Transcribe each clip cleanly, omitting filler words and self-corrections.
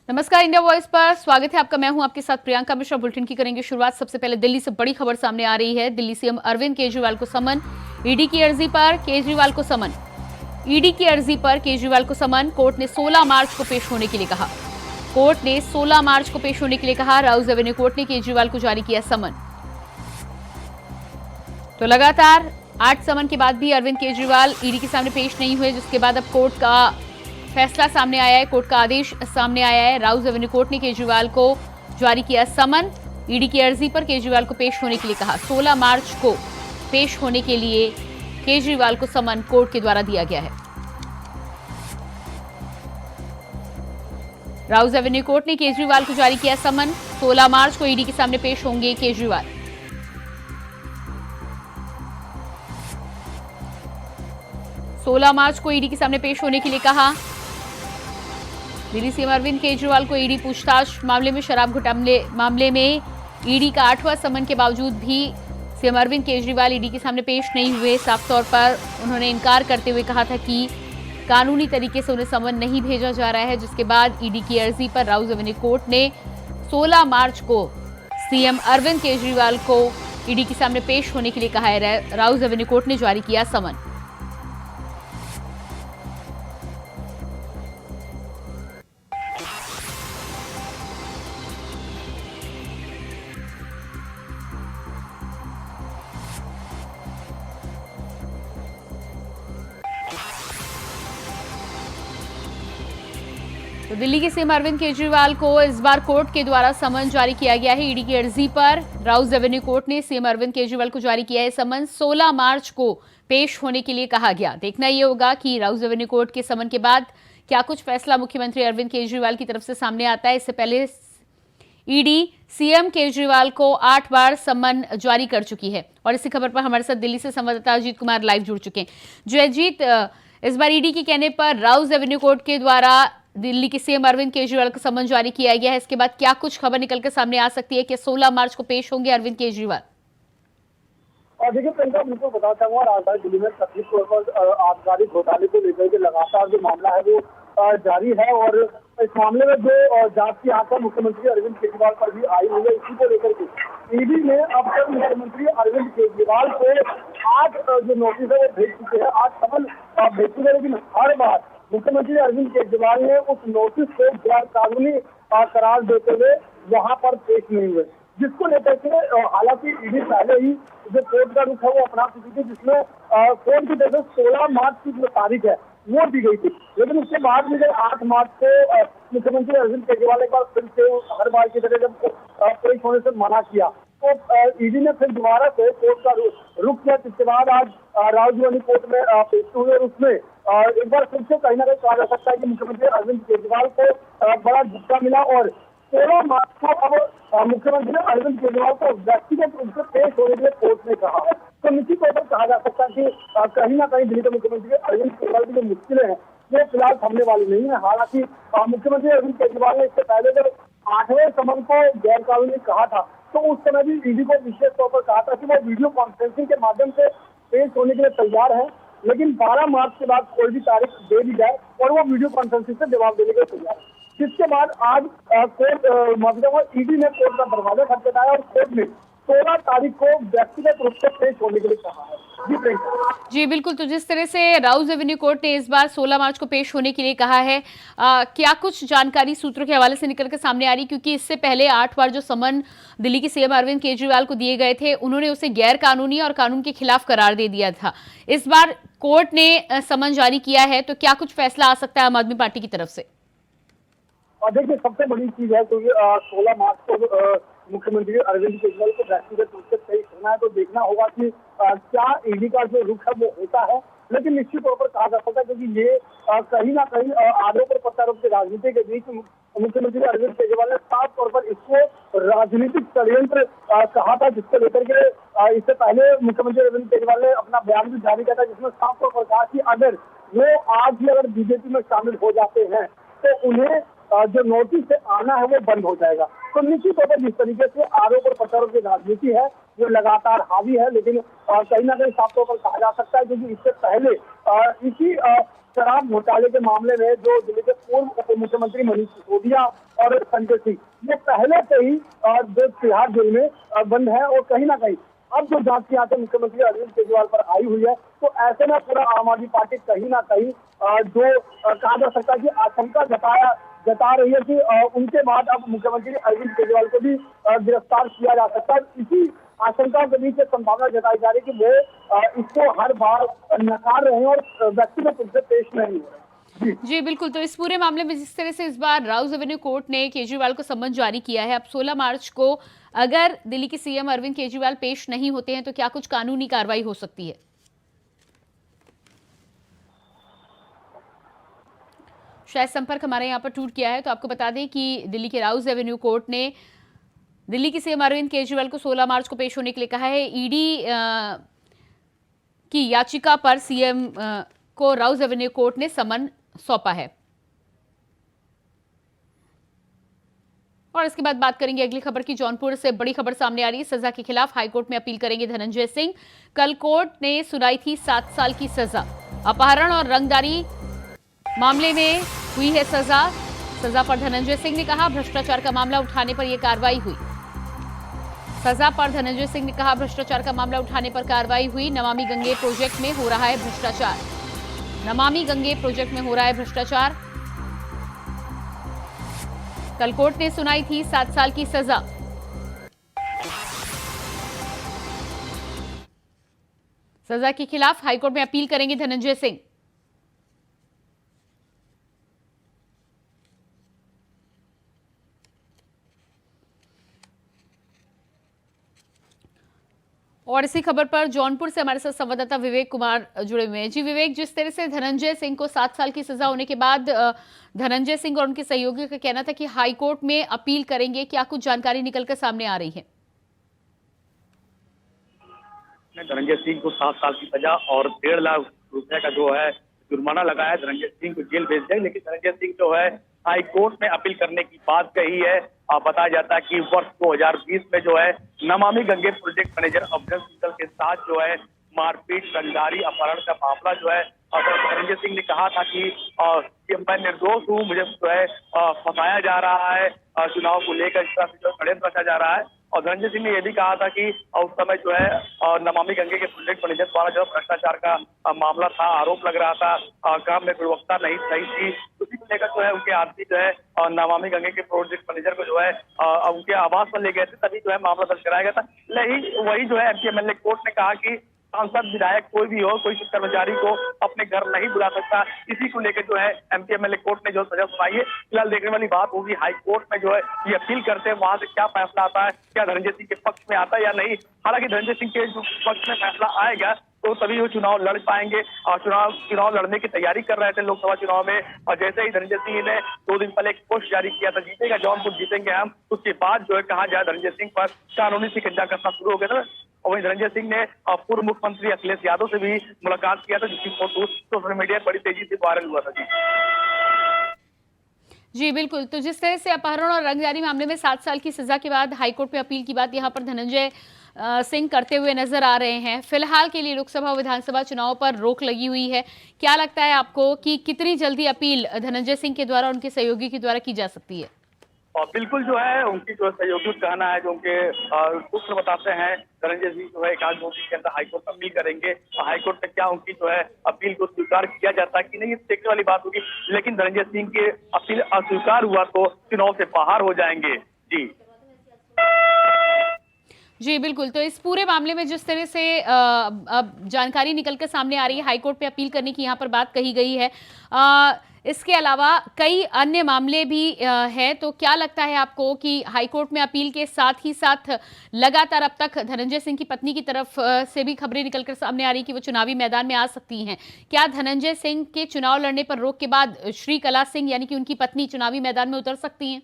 नमस्कार, India voice पर स्वागत है आपका। मैं हूं आपके साथ प्रियंका मिश्रा। बुलेटिन की करेंगे शुरुआत। सबसे पहले दिल्ली से बड़ी खबर सामने आ रही है। दिल्ली सीएम अरविंद केजरीवाल को समन। ईडी की अर्जी पर केजरीवाल को समन। ईडी की अर्जी पर केजरीवाल को समन। कोर्ट ने 16 मार्च को पेश होने के लिए कहा। कोर्ट ने 16 मार्च को पेश होने के लिए कहा। राउज एवेन्यू कोर्ट ने केजरीवाल को जारी किया समन। तो लगातार 8 समन के बाद भी अरविंद केजरीवाल ईडी के सामने पेश नहीं हुए, जिसके बाद अब कोर्ट का फैसला सामने आया है, कोर्ट का आदेश सामने आया है। राउज एवेन्यू कोर्ट ने केजरीवाल को जारी किया समन। ईडी की अर्जी पर केजरीवाल को पेश होने के लिए कहा। 16 मार्च को पेश होने के लिए केजरीवाल को समन कोर्ट के द्वारा दिया गया है। राउज एवेन्यू कोर्ट ने केजरीवाल को जारी किया समन। 16 मार्च को ईडी के सामने पेश होंगे केजरीवाल। सोलह मार्च को ईडी के सामने पेश होने के लिए कहा। दिल्ली सीएम अरविंद केजरीवाल को ईडी पूछताछ मामले में शराब घोटाले मामले में ईडी का 8वां समन के बावजूद भी सीएम अरविंद केजरीवाल ईडी के सामने पेश नहीं हुए। साफ तौर पर उन्होंने इनकार करते हुए कहा था कि कानूनी तरीके से उन्हें समन नहीं भेजा जा रहा है, जिसके बाद ईडी की अर्जी पर राउज एवेन्यू कोर्ट ने 16 मार्च को सीएम अरविंद केजरीवाल को ईडी के सामने पेश होने के लिए कहा है। राउज एवेन्यू कोर्ट ने जारी किया समन। तो दिल्ली के सीएम अरविंद केजरीवाल को इस बार कोर्ट के द्वारा समन जारी किया गया है। ईडी की अर्जी पर राउज एवेन्यू कोर्ट ने सीएम अरविंद केजरीवाल को जारी किया है समन। 16 मार्च को पेश होने के लिए कहा गया। देखना यह होगा कि राउज एवेन्यू कोर्ट के समन के बाद क्या कुछ फैसला मुख्यमंत्री अरविंद केजरीवाल की तरफ से सामने आता है। इससे पहले ईडी सीएम केजरीवाल को 8 बार समन जारी कर चुकी है। और इसी खबर पर हमारे साथ दिल्ली से संवाददाता अजीत कुमार लाइव जुड़ चुके हैं। जो अजीत, इस बार ईडी के कहने पर राउज एवेन्यू कोर्ट के द्वारा दिल्ली के सीएम अरविंद केजरीवाल को समन जारी किया गया है। इसके बाद क्या कुछ खबर निकलकर सामने आ सकती है कि 16 मार्च को पेश होंगे अरविंद केजरीवाल? और देखिए प्रियंका, बिल्कुल बताना चाहूंगा, राजधानी दिल्ली में कथित तौर पर आबकारी घोटाले को लेकर के लगातार जो मामला है वो जारी है। और इस मामले में जो जांच की आंख है मुख्यमंत्री अरविंद केजरीवाल पर भी आई हुई है। इसी को लेकर के ईडी ने अब तक मुख्यमंत्री अरविंद केजरीवाल को 8 जो नोटिस है वो भेज चुके हैं, 8 समन भेज चुके हैं। लेकिन हर बार मुख्यमंत्री अरविंद केजरीवाल ने उस नोटिस को गैर कानूनी करार देते हुए वहां पर पेश नहीं हुए, जिसको लेकर के हालांकि ईडी पहले ही जो कोर्ट का रुख है वो अपना चुकी थी, जिसमें कोर्ट की तरफ से 16 मार्च की जो तारीख है वो दी गई थी। लेकिन उसके बाद में जब 8 मार्च को मुख्यमंत्री अरविंद केजरीवाल ने फिर से हर बार की तरह जब पेश होने से मना किया, तो ईडी ने फिर दोबारा से कोर्ट का रुख किया, जिसके बाद आज राउज एवेन्यू कोर्ट में पेश हुए। उसमें एक बार फिर से कहीं ना कहीं कहा जा सकता है कि मुख्यमंत्री अरविंद केजरीवाल को बड़ा झटका मिला। और 16 मार्च को अब मुख्यमंत्री अरविंद केजरीवाल को व्यक्तिगत रूप से पेश होने के लिए कोर्ट ने कहा है। तो निश्चित तौर पर कहा जा सकता है कि कहीं ना कहीं दिल्ली के मुख्यमंत्री अरविंद केजरीवाल की जो मुश्किलें हैं वो फिलहाल थमने वाली नहीं है। हालांकि मुख्यमंत्री अरविंद केजरीवाल ने इससे पहले जब 8वें समन को गैर कानूनी कहा था, तो उस समय भी ईडी को विशेष तौर पर कहा था कि वो वीडियो कॉन्फ्रेंसिंग के माध्यम से पेश होने के लिए तैयार है। लेकिन 12 मार्च के बाद कोई भी तारीख दे दी जाए और वो वीडियो कॉन्फ्रेंसिंग से जवाब देने के लिए तैयार है। जिसके बाद आज कोर्ट ईडी ने कोर्ट का दरवाजा खटखटाया और कोर्ट ने 16 तारीख को व्यक्तिगत रूप से पेश होने के लिए कहा है। जी बिल्कुल। तो जिस तरह से राउज एवेन्यू कोर्ट ने इस बार 16 मार्च को पेश होने के लिए कहा है, क्या कुछ जानकारी सूत्रों के हवाले से निकल कर सामने आ रही? क्योंकि इससे पहले 8 बार जो समन दिल्ली के सीएम अरविंद केजरीवाल को दिए गए थे, उन्होंने उसे गैर कानूनी और कानून के खिलाफ करार दे दिया था। इस बार कोर्ट ने समन जारी किया है, तो क्या कुछ फैसला आ सकता है आम आदमी पार्टी की तरफ से? और देखिए, सबसे बड़ी चीज है क्योंकि 16 मार्च को मुख्यमंत्री अरविंद केजरीवाल को व्यक्तिगत रूप से पेश होना है, तो देखना होगा कि क्या ईडी का जो रुख है वो होता है। लेकिन निश्चित तौर पर कहा जा सकता है क्योंकि ये कहीं ना कहीं आरोप और प्रत्यारोप की राजनीति के बीच मुख्यमंत्री अरविंद केजरीवाल ने साफ तौर पर इसको राजनीतिक षड्यंत्र कहा था, जिसको लेकर के इससे पहले मुख्यमंत्री अरविंद केजरीवाल ने अपना बयान भी जारी किया था, जिसमें साफ तौर पर कहा कि अगर वो आज भी अगर बीजेपी में शामिल हो जाते हैं तो उन्हें जो नोटिस से आना है वो बंद हो जाएगा। तो निश्चित तौर पर जिस तरीके से आरोप और प्रत्यारोप की राजनीति है वो लगातार हावी है। लेकिन कहीं ना कहीं साफ तौर पर कहा जा सकता है, क्योंकि इससे पहले इसी शराब घोटाले के मामले में जो दिल्ली के पूर्व उप मुख्यमंत्री मनीष सिसोदिया और संजय सिंह, ये पहले से ही जो तिहाड़ जेल में बंद है, और कहीं ना कहीं अब जो जांच की आंखें मुख्यमंत्री अरविंद केजरीवाल पर आई हुई है, तो ऐसे में पूरा आम आदमी पार्टी कहीं ना कहीं जो कहा जा सकता है कि आशंका जता रही है कि उनके बाद अब मुख्यमंत्री अरविंद केजरीवाल को भी गिरफ्तार किया जा सकता है। इसी आशंकाओं के बीच संभावना जताई जा रही है कि वो इसको हर बार नकार रहे हैं और व्यक्तिगत रूप से पेश नहीं हो रहे। जी बिल्कुल, तो इस पूरे मामले में जिस तरह से इस बार राउज एवेन्यू कोर्ट ने केजरीवाल को सम्मन जारी किया है, अब 16 मार्च को अगर दिल्ली के सीएम अरविंद केजरीवाल पेश नहीं होते हैं तो क्या कुछ कानूनी कार्रवाई हो सकती है? शायद संपर्क हमारे यहाँ पर टूट गया है, तो आपको बता दें कि दिल्ली के राउज एवेन्यू कोर्ट ने दिल्ली के सीएम अरविंद केजरीवाल को 16 मार्च को पेश होने के लिए कहा है। ईडी की याचिका पर सीएम को राउज एवेन्यू कोर्ट ने समन सौंपा है। और इसके बाद बात करेंगे अगली खबर की। जौनपुर से बड़ी खबर सामने आ रही है। सजा के खिलाफ हाईकोर्ट में अपील करेंगे धनंजय सिंह। कल कोर्ट ने सुनाई थी 7 साल की सजा। अपहरण और रंगदारी मामले में हुई है सजा पर धनंजय सिंह ने कहा भ्रष्टाचार का मामला उठाने पर यह कार्रवाई हुई। सजा पर धनंजय सिंह ने कहा भ्रष्टाचार का मामला उठाने पर कार्रवाई हुई। नमामि गंगे प्रोजेक्ट में हो रहा है भ्रष्टाचार। नमामि गंगे प्रोजेक्ट में हो रहा है भ्रष्टाचार। कल कोर्ट ने सुनाई थी 7 साल की सजा। सजा के खिलाफ हाईकोर्ट में अपील करेंगे धनंजय सिंह। और इसी खबर पर जौनपुर से हमारे साथ संवाददाता विवेक कुमार जुड़े हुए हैं। जी विवेक, जिस तरह से धनंजय सिंह को 7 साल की सजा होने के बाद धनंजय सिंह और उनके सहयोगी का कहना था कि हाईकोर्ट में अपील करेंगे, क्या कुछ जानकारी निकलकर सामने आ रही है? धनंजय सिंह को 7 साल की सजा और 1.5 लाख रुपए का जो है जुर्माना लगाया। धनंजय सिंह को जेल भेज दिया, लेकिन धनंजय सिंह जो है हाई कोर्ट में अपील करने की बात कही है। बताया जाता है कि वर्ष 2020 में जो है नमामि गंगे प्रोजेक्ट मैनेजर अफजल शीतल के साथ जो है मारपीट, रंगदारी, अपहरण का मामला जो है धनंजय सिंह ने कहा था कि मैं निर्दोष हूँ, मुझे जो है फंसाया जा रहा है, चुनाव को लेकर इस तरह से जो षड्यंत्र रचा जा रहा है। और धनंजय सिंह ने यह भी कहा था कि उस समय जो है नमामि गंगे के प्रोजेक्ट मैनेजर द्वारा जो भ्रष्टाचार का मामला था, आरोप लग रहा था, काम में गुणवत्ता नहीं सही थी, उसी को लेकर जो है उनके आदमी जो है नमामि गंगे के प्रोजेक्ट मैनेजर को जो है उनके आवास पर ले गए थे, तभी जो है मामला दर्ज कराया गया था। वही जो है एमपी एमएलए कोर्ट ने कहा कि सांसद, विधायक कोई भी हो, कोई कर्मचारी को अपने घर नहीं बुला सकता। इसी को लेकर जो है एमपी एमएलए कोर्ट ने जो सजा सुनाई है। फिलहाल देखने वाली बात होगी हाई कोर्ट में जो है ये अपील करते हैं, वहां से क्या फैसला आता है, क्या धनंजय सिंह के पक्ष में आता है या नहीं। हालांकि धनंजय सिंह के जो पक्ष में फैसला आएगा तो तभी वो चुनाव लड़ पाएंगे। और चुनाव लड़ने की तैयारी कर रहे थे लोकसभा चुनाव में, और जैसे ही धनंजय सिंह ने 2 दिन पहले एक पोस्ट जारी किया था, जीतेगा जौनपुर, जीतेंगे हम, उसके बाद जो है कहा जाए धनंजय सिंह पर कानूनी शिकंजा कसना शुरू हो गया था। और वहीं धनंजय सिंह ने पूर्व मुख्यमंत्री अखिलेश यादव से भी मुलाकात किया था, जिसकी फोटो सोशल मीडिया बड़ी तेजी से वायरल हुआ था। जी बिल्कुल, तो जिस तरह से अपहरण और रंगदारी मामले में 7 साल की सजा के बाद हाईकोर्ट में अपील की बात यहाँ पर धनंजय सिंह करते हुए नजर आ रहे हैं। फिलहाल के लिए लोकसभा और विधानसभा चुनाव पर रोक लगी हुई है। क्या लगता है आपको कि कितनी जल्दी अपील धनंजय सिंह के द्वारा, उनके सहयोगी के द्वारा की जा सकती है? और बिल्कुल जो है उनकी जो सहयोगी कहना है, जो उनके सूत्र बताते हैं, धनंजय सिंह जो है 1-2 दिन के अंदर हाईकोर्ट में अपील करेंगे। हाईकोर्ट में क्या उनकी जो है अपील को स्वीकार किया जाता है कि नहीं, ये देखने वाली बात होगी। लेकिन धनंजय सिंह के अपील अस्वीकार हुआ तो चुनाव से बाहर हो जाएंगे। जी बिल्कुल, तो इस पूरे मामले में जिस तरह से अब जानकारी निकलकर सामने आ रही है, हाईकोर्ट में अपील करने की यहाँ पर बात कही गई है। इसके अलावा कई अन्य मामले भी हैं, तो क्या लगता है आपको कि हाईकोर्ट में अपील के साथ ही साथ लगातार अब तक धनंजय सिंह की पत्नी की तरफ से भी खबरें निकलकर सामने आ रही कि वो चुनावी मैदान में आ सकती हैं। क्या धनंजय सिंह के चुनाव लड़ने पर रोक के बाद श्रीकला सिंह यानी कि उनकी पत्नी चुनावी मैदान में उतर सकती हैं?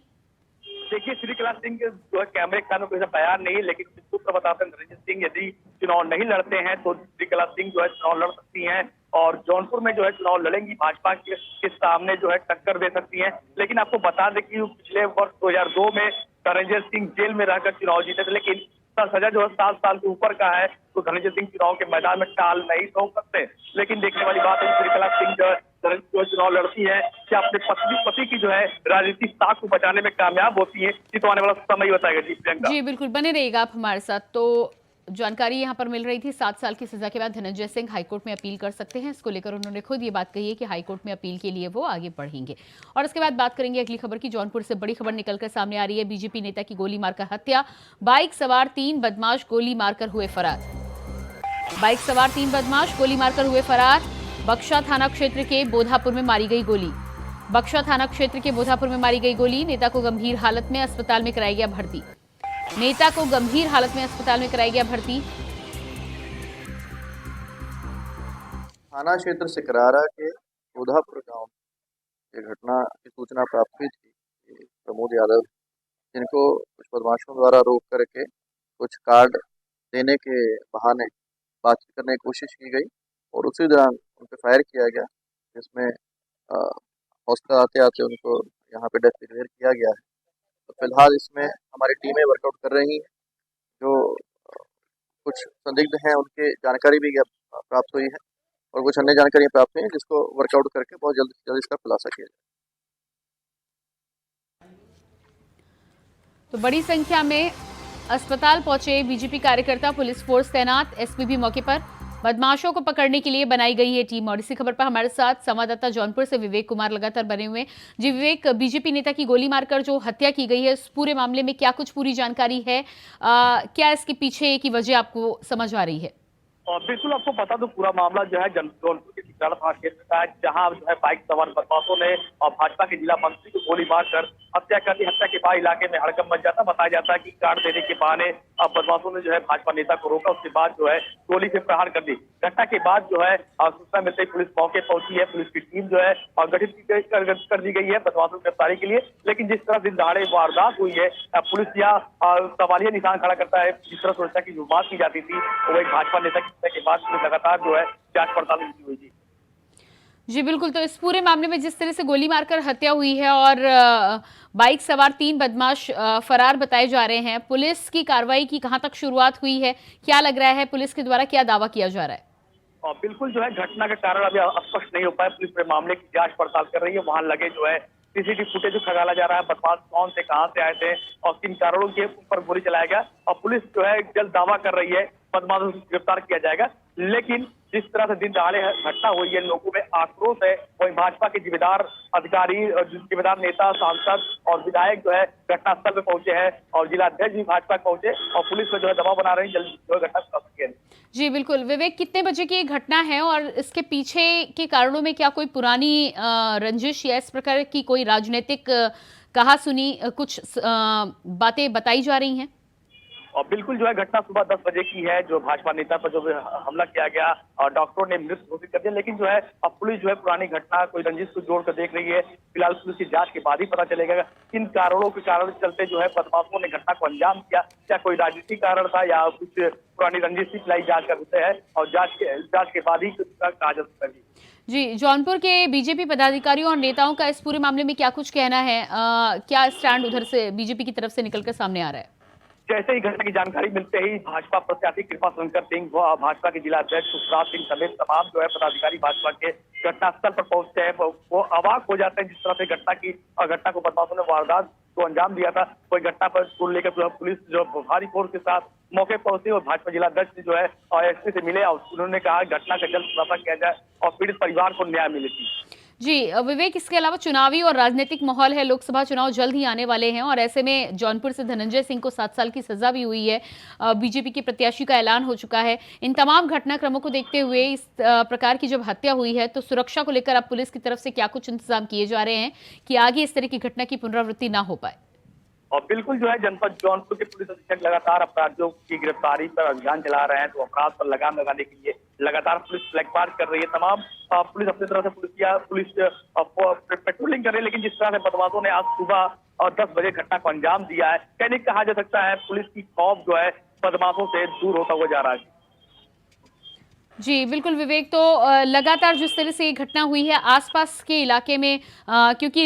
देखिए, श्रीकला सिंह जो है कैमरे के सामने कोई बयान नहीं, लेकिन सूत्र बताते हैं धनंजय सिंह यदि चुनाव नहीं लड़ते हैं तो श्रीकला सिंह जो है चुनाव लड़ सकती हैं और जौनपुर में जो है चुनाव लड़ेंगी, भाजपा के सामने जो है टक्कर दे सकती हैं। लेकिन आपको बता दें कि पिछले वर्ष 2002 में धनंजय सिंह जेल में रहकर चुनाव जीते थे, लेकिन सजा जो है 7 साल के ऊपर का है तो धनंजय सिंह चुनाव के मैदान में टाल नहीं ठोक सकते। लेकिन देखने वाली बात है श्रीकला सिंह जो चुनाव लड़ती है क्या अपने पति की जो है राजनीतिक साख को बचाने में कामयाब होती है, ये तो आने वाला समय ही बताएगा। जी प्रियंका। जी बिल्कुल, बने रहिएगा आप हमारे साथ। तो जानकारी यहां पर मिल रही थी, 7 साल की सजा के बाद धनंजय सिंह हाईकोर्ट में अपील कर सकते हैं। इसको लेकर उन्होंने खुद ये बात कही है कि हाईकोर्ट में अपील के लिए वो आगे बढ़ेंगे। और इसके बाद बात करेंगे अगली खबर की। जौनपुर से बड़ी खबर निकलकर सामने आ रही है। बीजेपी नेता की गोली मारकर हत्या, बाइक सवार 3 बदमाश गोली मारकर हुए फरार। बाइक सवार 3 बदमाश गोली मारकर हुए फरार। बक्शा थाना क्षेत्र के बोधापुर में मारी गई गोली। बक्शा थाना क्षेत्र के बोधापुर में मारी गई गोली। नेता को गंभीर हालत में अस्पताल में कराया गया भर्ती। नेता को गंभीर हालत में अस्पताल में कराया गया भर्ती। थाना क्षेत्र सिकरारा के बोधापुर गांव में घटना की सूचना प्राप्त हुई थी कि प्रमोद यादव, जिनको कुछ बदमाशों द्वारा रोक करके कुछ कार्ड देने के बहाने बातचीत करने की कोशिश की गई और उसी दौरान उन पर फायर किया गया, जिसमें हॉस्पिटल आते आते उनको यहाँ पे डेथ डिक्लेयर किया गया है। तो फिलहाल इसमें हमारी टीमें वर्कआउट कर रही हैं। जो कुछ संदिग्ध हैं उनकी जानकारी भी प्राप्त हुई है और कुछ अन्य जानकारियां प्राप्त हुई हैं, जिसको वर्कआउट करके बहुत जल्द से जल्द इसका खुलासा किया जाए। तो बड़ी संख्या में अस्पताल पहुंचे बीजेपी कार्यकर्ता, पुलिस फोर्स तैनात, एसपी भी मौके पर। बदमाशों को पकड़ने के लिए बनाई गई है टीम। और इसी खबर पर हमारे साथ संवाददाता जौनपुर से विवेक कुमार लगातार बने हुए हैं। जी विवेक, बीजेपी नेता की गोली मारकर जो हत्या की गई है, इस पूरे मामले में क्या कुछ पूरी जानकारी है? क्या इसके पीछे की वजह आपको समझ आ रही है? और बिल्कुल आपको बता दो, पूरा मामला जो है जौनपुर के सिकरारा थाना क्षेत्र का है, जहां जो है बाइक सवार बदमाशों ने और भाजपा के जिला मंत्री को गोली मारकर हत्या कर दी। हत्या के बाद इलाके में हड़कंप मच जाता। बताया जाता है कि कार्ड देने के बहाने अब बदमाशों ने जो है भाजपा नेता को रोका, उसके बाद जो है गोली से प्रहार कर दी। घटना के बाद जो है सूचना मिलते ही पुलिस मौके पहुंची है। पुलिस की टीम जो है गठित कर दी गई है बदमाशों की गिरफ्तारी के लिए। लेकिन जिस तरह दिन दहाड़े वारदात हुई है, पुलिस या सवालिया निशान खड़ा करता है। जिस तरह सुरक्षा की जो बात की जाती थी, वो एक भाजपा नेता के बाद पुलिस लगातार जो है जांच पड़ताल की हुई थी। जी बिल्कुल, तो इस पूरे मामले में जिस तरह से गोली मारकर हत्या हुई है और बाइक सवार 3 बदमाश फरार बताए जा रहे हैं, पुलिस की कार्रवाई की कहां तक शुरुआत हुई है? क्या लग रहा है, पुलिस के द्वारा क्या दावा किया जा रहा है? और बिल्कुल जो है घटना का कारण अभी स्पष्ट नहीं हो पाया। पुलिस पूरे मामले की जांच पड़ताल कर रही है। वहां लगे जो है सीसीटीवी फुटेज खंगाला जा रहा है, बदमाश कौन से कहां से आए थे और किन कारणों के ऊपर गोली चलाया गया। और पुलिस जो है जल्द दावा कर रही है बदमाशों को गिरफ्तार किया जाएगा। लेकिन जिस तरह से दिन दहाड़े घटना हुई है, लोगों में आक्रोश है। वही भाजपा के जिम्मेदार अधिकारी, जिम्मेदार नेता, सांसद और विधायक जो है घटनास्थल पे पहुंचे हैं और जिला अध्यक्ष भी भाजपा पहुंचे और पुलिस को जो है दबाव बना रही है जल्द जो है घटना सके। जी बिल्कुल विवेक, कितने बजे की घटना है और इसके पीछे के कारणों में क्या कोई पुरानी रंजिश या इस प्रकार की कोई राजनीतिक कहा सुनी कुछ बातें बताई जा रही हैं? और बिल्कुल जो है घटना सुबह 10 बजे की है, जो भाजपा नेता पर जो हमला किया गया और डॉक्टरों ने मृत घोषित कर दिया। लेकिन जो है अब पुलिस जो है पुरानी घटना कोई रंजिश को जोड़कर देख रही है। फिलहाल पुलिस की जांच के बाद ही पता चलेगा किन कारणों के कारण चलते जो है बदमाशों ने घटना को अंजाम दिया। क्या कोई राजनीतिक कारण था या कुछ पुरानी रंजिश की फिलहाल जांच का विषय है और जांच के बाद ही कहा जा सकता है। जी, जौनपुर के बीजेपी पदाधिकारियों और नेताओं का इस पूरे मामले में क्या कुछ कहना है? क्या स्टैंड उधर से बीजेपी की तरफ से निकलकर सामने आ रहा है? जैसे ही घटना की जानकारी मिलते ही भाजपा प्रत्याशी कृपा शंकर सिंह व भाजपा के जिला अध्यक्ष सुखराज सिंह समेत तमाम जो है पदाधिकारी भाजपा के घटनास्थल पर पहुंचते हैं। वो अवाक हो जाते हैं जिस तरह से घटना को बदमाशों ने वारदात को अंजाम दिया था। कोई घटना पर को लेकर जो पुलिस जो भारी फोर्स के साथ मौके पहुंची और भाजपा जिला अध्यक्ष जो है और एसपी से मिले और उन्होंने कहा घटना का जल्द खुलासा किया जाए और पीड़ित परिवार को न्याय मिलेगी। जी विवेक, इसके अलावा चुनावी और राजनीतिक माहौल है, लोकसभा चुनाव जल्द ही आने वाले हैं और ऐसे में जौनपुर से धनंजय सिंह को 7 साल की सजा भी हुई है। बीजेपी के प्रत्याशी का ऐलान हो चुका है। इन तमाम घटनाक्रमों को देखते हुए इस प्रकार की जब हत्या हुई है तो सुरक्षा को लेकर अब पुलिस की तरफ से क्या कुछ इंतजाम किए जा रहे हैं कि आगे इस तरह की घटना की पुनरावृत्ति ना हो पाए? और बिल्कुल जो है जनपद जौनपुर के पुलिस अधीक्षक लगातार अपराधियों की गिरफ्तारी पर अभियान चला रहे हैं। तो अपराध पर लगाम लगाने के लिए लगातार पुलिस फ्लैगमार्च कर रही है। तमाम पुलिस अपनी तरह से पुलिस पेट्रोलिंग कर रही है। लेकिन जिस तरह से बदमाशों ने आज सुबह 10 बजे घटना को अंजाम दिया है, कहने कहा जा सकता है पुलिस की खौफ जो है बदमाशों से दूर होता हुआ जा रहा है। जी, बिल्कुल विवेक। तो लगातार जिस तरह से ये घटना हुई है आसपास के इलाके में, क्योंकि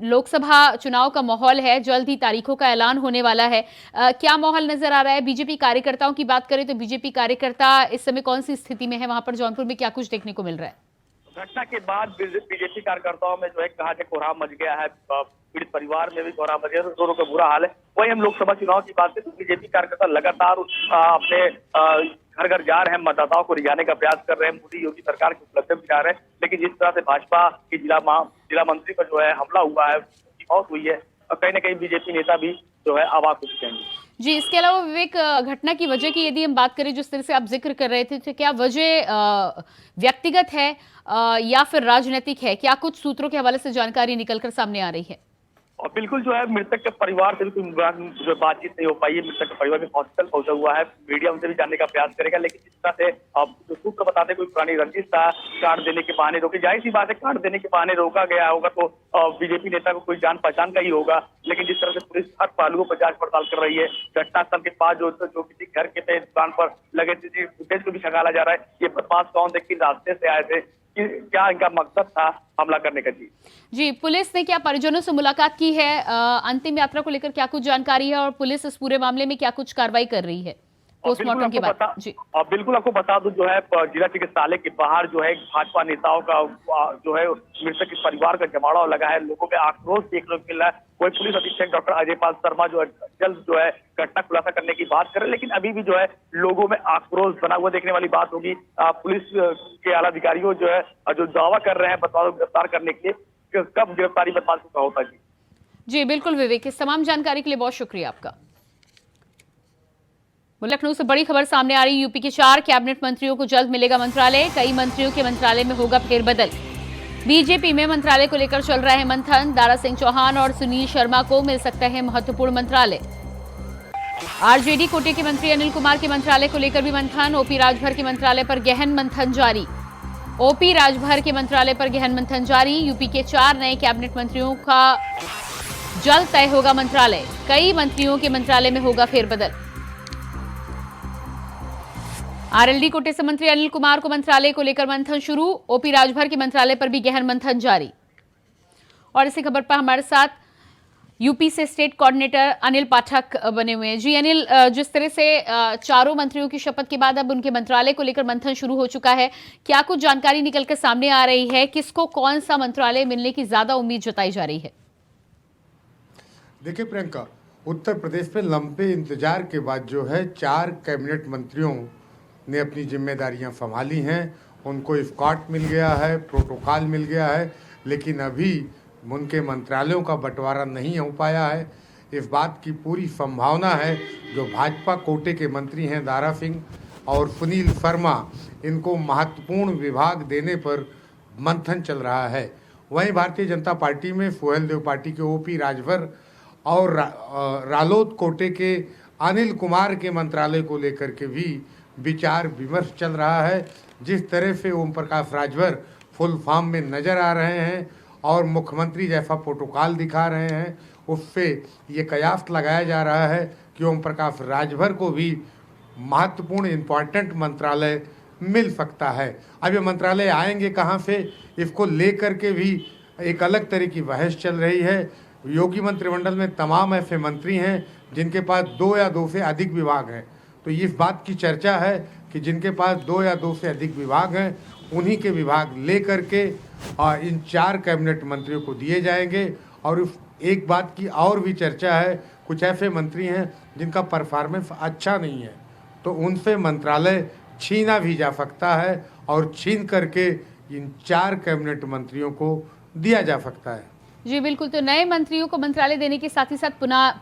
लोकसभा चुनाव का माहौल है, जल्द ही तारीखों का ऐलान होने वाला है, क्या माहौल नजर आ रहा है? बीजेपी कार्यकर्ताओं की बात करें तो बीजेपी कार्यकर्ता इस समय कौन सी स्थिति में है? वहां पर जौनपुर में क्या कुछ देखने को मिल रहा है? घटना के बाद बीजेपी कार्यकर्ताओं में जो है कहा कि कोहराम मच गया है, पीड़ित परिवार में भी कोहराम मच गया है, दोनों का बुरा हाल है। वही हम लोकसभा चुनाव की बात करें तो बीजेपी कार्यकर्ता लगातार अपने घर घर जा रहे हैं, मतदाताओं को रिझाने का प्रयास कर रहे हैं, मोदी योगी सरकार की उपलब्धियां दिखा रहे हैं। लेकिन जिस तरह से भाजपा की जिला मंत्री पर जो है हमला हुआ है, उसकी मौत हुई है, और कहीं ना कहीं बीजेपी नेता भी जो है अवाक हो चुके हैं। जी, इसके अलावा विवेक, घटना की वजह की यदि हम बात करें, जिस तरह से आप जिक्र कर रहे थे, तो क्या वजह व्यक्तिगत है या फिर राजनीतिक है? क्या कुछ सूत्रों के हवाले से जानकारी निकलकर सामने आ रही है? और बिल्कुल जो है मृतक के परिवार से भी कोई जो बातचीत नहीं हो पाई है। मृतक का परिवार भी हॉस्पिटल पहुंचा हुआ है, मीडिया उनसे भी जानने का प्रयास करेगा, लेकिन जिस तरह से अब जो सूत्र बताते कोई पुरानी रंजिश था, कार्ड देने के बहाने रोके, जाहिर सी बात है कार्ड देने के बहाने रोका गया होगा तो बीजेपी नेता को कोई जान पहचान का ही होगा। लेकिन जिस तरह से पुलिस हर पहलुओं पर जांच पड़ताल कर रही है, घटनास्थल के पास जो किसी घर के पे दुकान पर लगे थे फुटेज को भी खंगाला जा रहा है, ये बदमाश कौन थे, किस रास्ते से आए थे, क्या इनका मकसद था हमला करने का। जी, पुलिस ने क्या परिजनों से मुलाकात की है? अंतिम यात्रा को लेकर क्या कुछ जानकारी है और पुलिस इस पूरे मामले में क्या कुछ कार्रवाई कर रही है पोस्टमार्टम के बाद? जी, और बिल्कुल आपको बता दूं, जो है जिला चिकित्सालय के बाहर जो है भाजपा नेताओं का जो है मृतक के परिवार का जमावड़ा लगा है, लोगों में आक्रोश देखने को मिल रहा है। कोई पुलिस अधीक्षक डॉक्टर अजय पाल शर्मा जो है जल्द जो है घटना खुलासा करने की बात करें, लेकिन अभी भी जो है लोगों में आक्रोश बना हुआ देखने वाली बात होगी। पुलिस के आला अधिकारियों जो है जो दावा कर रहे हैं बदमाशों को गिरफ्तार करने के लिए, कब गिरफ्तारी बदमाशों का होता जी। जी बिल्कुल विवेक, इस तमाम जानकारी के लिए बहुत शुक्रिया आपका। लखनऊ से बड़ी खबर सामने आ रही, यूपी के 4 कैबिनेट मंत्रियों को जल्द मिलेगा मंत्रालय, कई मंत्रियों के मंत्रालय में होगा फेरबदल। बीजेपी में मंत्रालय को लेकर चल रहा है मंथन, दारा सिंह चौहान और सुनील शर्मा को मिल सकता है महत्वपूर्ण मंत्रालय। आरजेडी कोटे के मंत्री अनिल कुमार के मंत्रालय को लेकर भी मंथन, ओपी राजभर के मंत्रालय पर गहन मंथन जारी। ओपी राजभर के मंत्रालय पर गहन मंथन जारी, यूपी के 4 नए कैबिनेट मंत्रियों का जल्द तय होगा मंत्रालय, कई मंत्रियों के मंत्रालय में होगा फेरबदल। आरएलडी कोटे से मंत्री अनिल कुमार को मंत्रालय को लेकर मंथन शुरू, ओपी राजभर के मंत्रालय पर भी गहन मंथन जारी। और इसी खबर पर हमारे साथ यूपी से स्टेट कोऑर्डिनेटर अनिल पाठक बने हुए हैं। जी अनिल, जिस तरह से चारों मंत्रियों की शपथ के बाद अब उनके मंत्रालय को लेकर मंथन शुरू हो चुका है, क्या कुछ जानकारी निकलकर सामने आ रही है? किसको कौन सा मंत्रालय मिलने की ज्यादा उम्मीद जताई जा रही है? देखिए प्रियंका, उत्तर प्रदेश में लंबे इंतजार के बाद जो है 4 कैबिनेट मंत्रियों ने अपनी जिम्मेदारियां संभाली हैं। उनको स्कॉट मिल गया है, प्रोटोकॉल मिल गया है, लेकिन अभी उनके मंत्रालयों का बंटवारा नहीं हो पाया है। इस बात की पूरी संभावना है जो भाजपा कोटे के मंत्री हैं दारा सिंह और सुनील शर्मा, इनको महत्वपूर्ण विभाग देने पर मंथन चल रहा है। वहीं भारतीय जनता पार्टी में सोहेल देव पार्टी के ओपी राजभर और रालोद कोटे के अनिल कुमार के मंत्रालय को लेकर के भी विचार विमर्श चल रहा है। जिस तरह से ओम प्रकाश राजभर फुल फॉर्म में नजर आ रहे हैं और मुख्यमंत्री जैसा प्रोटोकॉल दिखा रहे हैं, उससे ये कयास लगाया जा रहा है कि ओम प्रकाश राजभर को भी महत्वपूर्ण इम्पॉर्टेंट मंत्रालय मिल सकता है। अब ये मंत्रालय आएंगे कहाँ से, इसको लेकर के भी एक अलग तरह की बहस चल रही है। योगी मंत्रिमंडल में तमाम ऐसे मंत्री हैं जिनके पास 2 या 2 से अधिक विभाग हैं, तो इस बात की चर्चा है कि जिनके पास 2 या 2 से अधिक विभाग हैं उन्हीं के विभाग लेकर के इन 4 कैबिनेट मंत्रियों को दिए जाएंगे। और एक बात की और भी चर्चा है, कुछ ऐसे मंत्री हैं जिनका परफॉर्मेंस अच्छा नहीं है, तो उनसे मंत्रालय छीना भी जा सकता है और छीन करके इन 4 कैबिनेट मंत्रियों को दिया जा सकता है। जी बिल्कुल, तो नए मंत्रियों को मंत्रालय देने के साथ ही साथ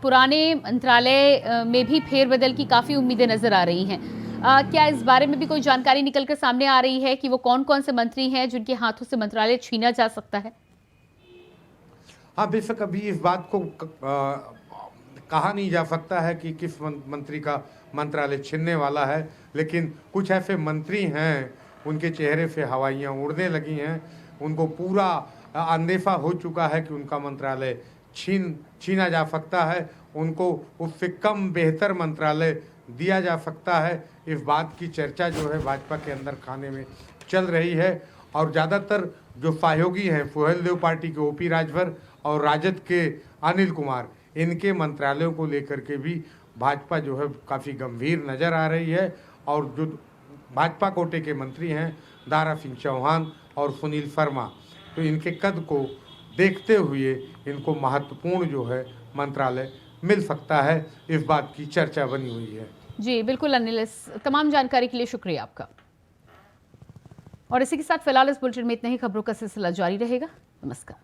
पुराने मंत्रालय में भी फेरबदल की काफ़ी उम्मीदें नजर आ रही हैं। क्या इस बारे में भी कोई जानकारी निकलकर सामने आ रही है कि वो कौन कौन से मंत्री हैं जिनके हाथों से मंत्रालय छीना जा सकता है? हाँ, बेशक अभी इस बात को कहा नहीं जा सकता है कि किस मंत्री का मंत्रालय छीनने वाला है, लेकिन कुछ ऐसे मंत्री हैं उनके चेहरे से हवाइयाँ उड़ने लगी हैं, उनको पूरा अंदेशा हो चुका है कि उनका मंत्रालय छीना जा सकता है, उनको उससे कम बेहतर मंत्रालय दिया जा सकता है, इस बात की चर्चा जो है भाजपा के अंदर खाने में चल रही है। और ज़्यादातर जो सहयोगी हैं सुहेलदेव पार्टी के ओपी राजभर और राजद के अनिल कुमार, इनके मंत्रालयों को लेकर के भी भाजपा जो है काफ़ी गंभीर नज़र आ रही है। और जो भाजपा कोटे के मंत्री हैं दारा सिंह चौहान और सुनील शर्मा, तो इनके कद को देखते हुए इनको महत्वपूर्ण जो है मंत्रालय मिल सकता है, इस बात की चर्चा बनी हुई है। जी बिल्कुल अनिल, इस तमाम जानकारी के लिए शुक्रिया आपका। और इसी के साथ फिलहाल इस बुलेटिन में इतना ही। खबरों का सिलसिला जारी रहेगा। नमस्कार।